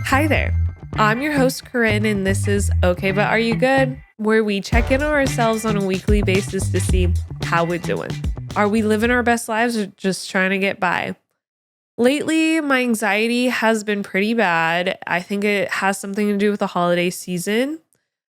Hi there. I'm your host, Corinne, and this is Okay, But Are You Good? Where we check in on ourselves on a weekly basis to see how we're doing. Are we living our best lives or just trying to get by? Lately, my anxiety has been pretty bad. I think it has something to do with the holiday season,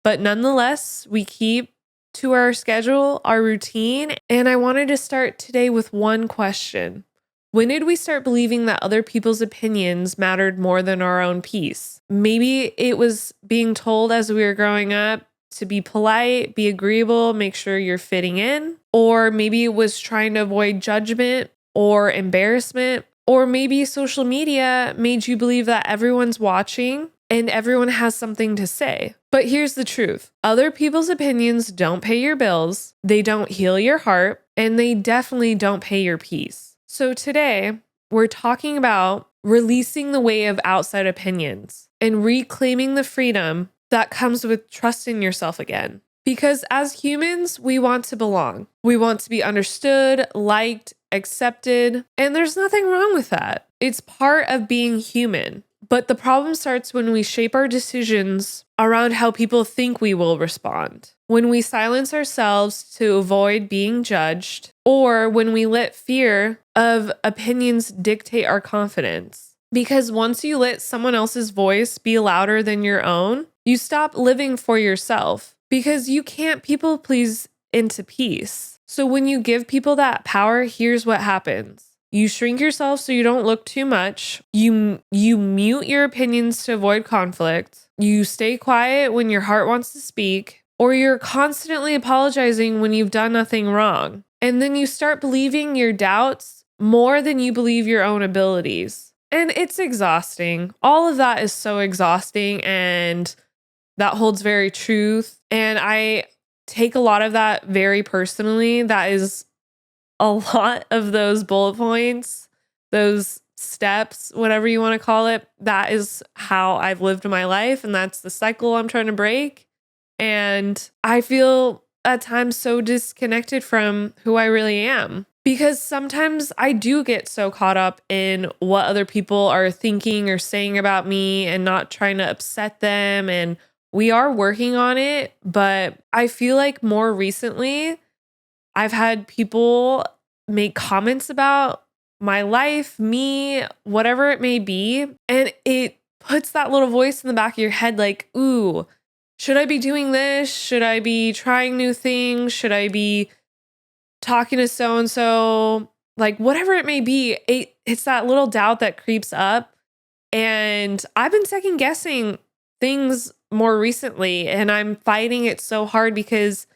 but nonetheless, we keep to our schedule, our routine, and I wanted to start today with one question. When did we start believing that other people's opinions mattered more than our own peace? Maybe it was being told as we were growing up to be polite, be agreeable, make sure you're fitting in. Or maybe it was trying to avoid judgment or embarrassment. Or maybe social media made you believe that everyone's watching and everyone has something to say. But here's the truth. Other people's opinions don't pay your bills, they don't heal your heart, and they definitely don't pay your peace. So today, we're talking about releasing the weight of outside opinions and reclaiming the freedom that comes with trusting yourself again. Because as humans, we want to belong. We want to be understood, liked, accepted, and there's nothing wrong with that. It's part of being human. But the problem starts when we shape our decisions around how people think we will respond. When we silence ourselves to avoid being judged, or when we let fear of opinions dictate our confidence. Because once you let someone else's voice be louder than your own, you stop living for yourself because you can't people please into peace. So when you give people that power, here's what happens. You shrink yourself so you don't look too much. You mute your opinions to avoid conflict. You stay quiet when your heart wants to speak, or you're constantly apologizing when you've done nothing wrong. And then you start believing your doubts more than you believe your own abilities. And it's exhausting. All of that is so exhausting, and that holds very truth. And I take a lot of that very personally. That is a lot of those bullet points, those steps, whatever you want to call it. That is how I've lived my life. And that's the cycle I'm trying to break. And I feel at times so disconnected from who I really am. Because sometimes I do get so caught up in what other people are thinking or saying about me and not trying to upset them. And we are working on it. But I feel like more recently, I've had people make comments about my life, me, whatever it may be. And it puts that little voice in the back of your head like, ooh, should I be doing this? Should I be trying new things? Should I be talking to so-and-so? Like whatever it may be, it's that little doubt that creeps up. And I've been second guessing things more recently, and I'm fighting it so hard because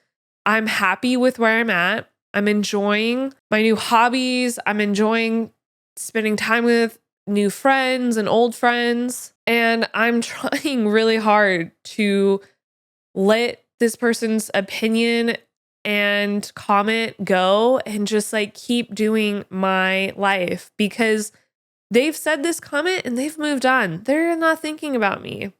I'm happy with where I'm at. I'm enjoying my new hobbies. I'm enjoying spending time with new friends and old friends. And I'm trying really hard to let this person's opinion and comment go and just like keep doing my life because they've said this comment and they've moved on. They're not thinking about me.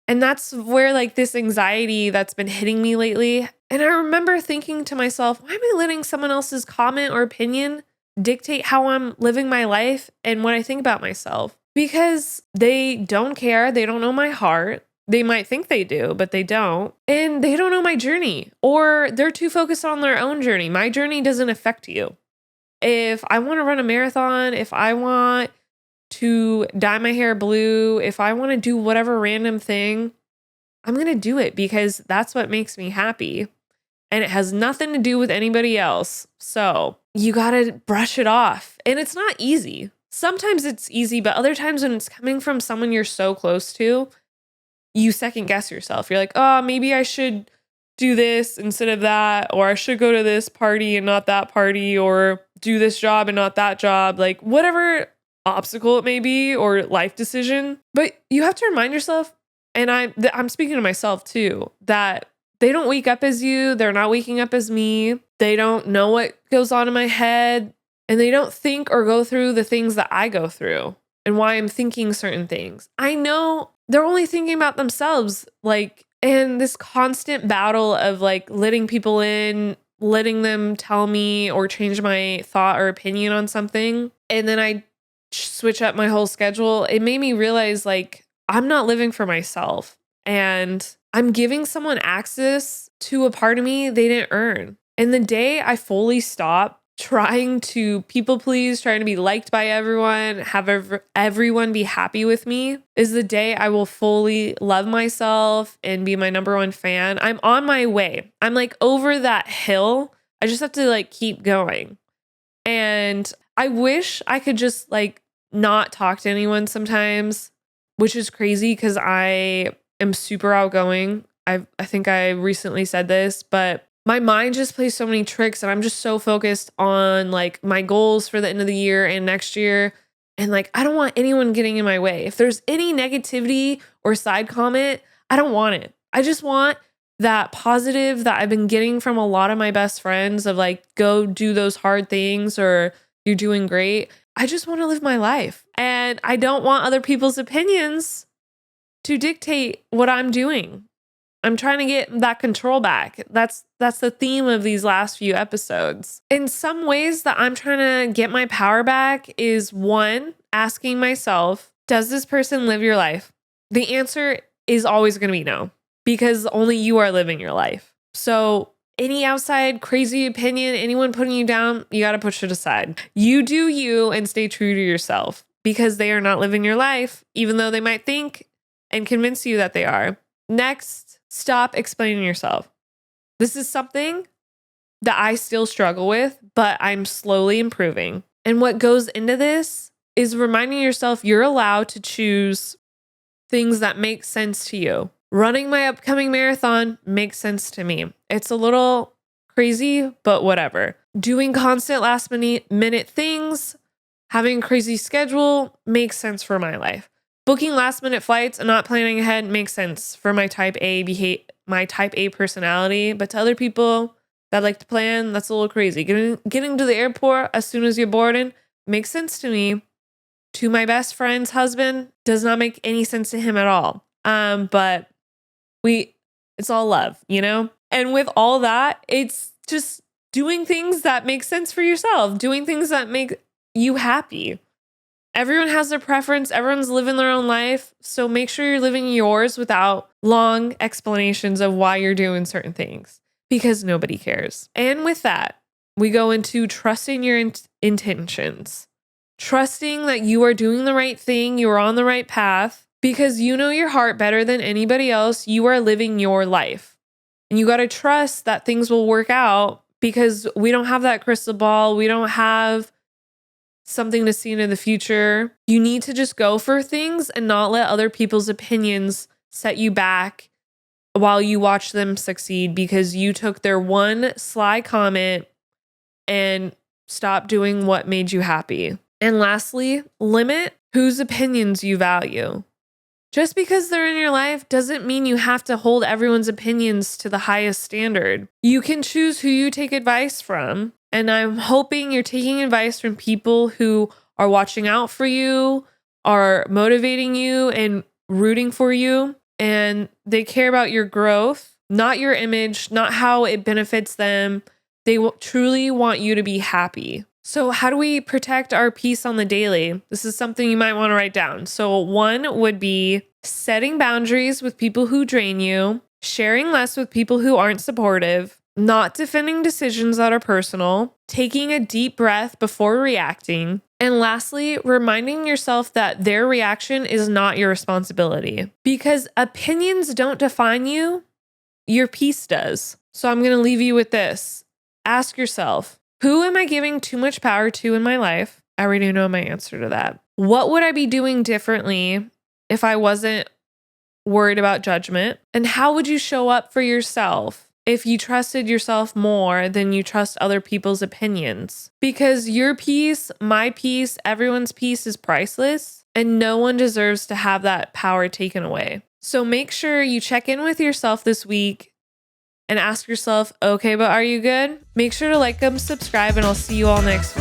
And that's where like this anxiety that's been hitting me lately. And I remember thinking to myself, why am I letting someone else's comment or opinion dictate how I'm living my life and what I think about myself? Because they don't care. They don't know my heart. They might think they do, but they don't. And they don't know my journey, or they're too focused on their own journey. My journey doesn't affect you. If I want to run a marathon, if I want to dye my hair blue, if I want to do whatever random thing, I'm going to do it because that's what makes me happy. And it has nothing to do with anybody else. So you got to brush it off. And it's not easy. Sometimes it's easy, but other times when it's coming from someone you're so close to, you second guess yourself. You're like, oh, maybe I should do this instead of that, or I should go to this party and not that party, or do this job and not that job. Like whatever obstacle it may be or life decision. But you have to remind yourself, and I'm speaking to myself too, that they don't wake up as you. They're not waking up as me. They don't know what goes on in my head, and they don't think or go through the things that I go through and why I'm thinking certain things. I know they're only thinking about themselves, like, and this constant battle of like letting people in, letting them tell me or change my thought or opinion on something. And then I switch up my whole schedule, it made me realize like I'm not living for myself and I'm giving someone access to a part of me they didn't earn. And the day I fully stop trying to people please, trying to be liked by everyone, have everyone be happy with me, is the day I will fully love myself and be my number one fan. I'm on my way. I'm like over that hill. I just have to like keep going. And I wish I could just like not talk to anyone sometimes, which is crazy because I am super outgoing. I think I recently said this, but my mind just plays so many tricks and I'm just so focused on like my goals for the end of the year and next year. And like, I don't want anyone getting in my way. If there's any negativity or side comment, I don't want it. I just want that positive that I've been getting from a lot of my best friends of like, go do those hard things or you're doing great. I just want to live my life. And I don't want other people's opinions to dictate what I'm doing. I'm trying to get that control back. That's the theme of these last few episodes. In some ways that I'm trying to get my power back is one, asking myself, does this person live your life? The answer is always going to be no, because only you are living your life. So any outside crazy opinion, anyone putting you down, you got to push it aside. You do you and stay true to yourself because they are not living your life, even though they might think and convince you that they are. Next, stop explaining yourself. This is something that I still struggle with, but I'm slowly improving. And what goes into this is reminding yourself you're allowed to choose things that make sense to you. Running my upcoming marathon makes sense to me. It's a little crazy, but whatever. Doing constant last minute things, having a crazy schedule makes sense for my life. Booking last minute flights and not planning ahead makes sense for my type A personality, but to other people that like to plan, that's a little crazy. Getting to the airport as soon as you're boarding makes sense to me. To my best friend's husband does not make any sense to him at all. But it's all love, you know? And with all that, it's just doing things that make sense for yourself, doing things that make you happy. Everyone has their preference. Everyone's living their own life. So make sure you're living yours without long explanations of why you're doing certain things because nobody cares. And with that, we go into trusting your intentions, trusting that you are doing the right thing. You are on the right path because you know your heart better than anybody else. You are living your life and you got to trust that things will work out because we don't have that crystal ball. We don't have something to see into the future. You need to just go for things and not let other people's opinions set you back while you watch them succeed because you took their one sly comment and stopped doing what made you happy. And lastly, limit whose opinions you value. Just because they're in your life doesn't mean you have to hold everyone's opinions to the highest standard. You can choose who you take advice from. And I'm hoping you're taking advice from people who are watching out for you, are motivating you and rooting for you. And they care about your growth, not your image, not how it benefits them. They truly want you to be happy. So how do we protect our peace on the daily? This is something you might want to write down. So one would be setting boundaries with people who drain you, sharing less with people who aren't supportive, not defending decisions that are personal, taking a deep breath before reacting, and lastly, reminding yourself that their reaction is not your responsibility. Because opinions don't define you, your peace does. So I'm going to leave you with this. Ask yourself, who am I giving too much power to in my life? I already know my answer to that. What would I be doing differently if I wasn't worried about judgment? And how would you show up for yourself if you trusted yourself more than you trust other people's opinions? Because your peace, my peace, everyone's peace is priceless, and no one deserves to have that power taken away. So make sure you check in with yourself this week and ask yourself, okay, but are you good? Make sure to like, subscribe, and I'll see you all next week.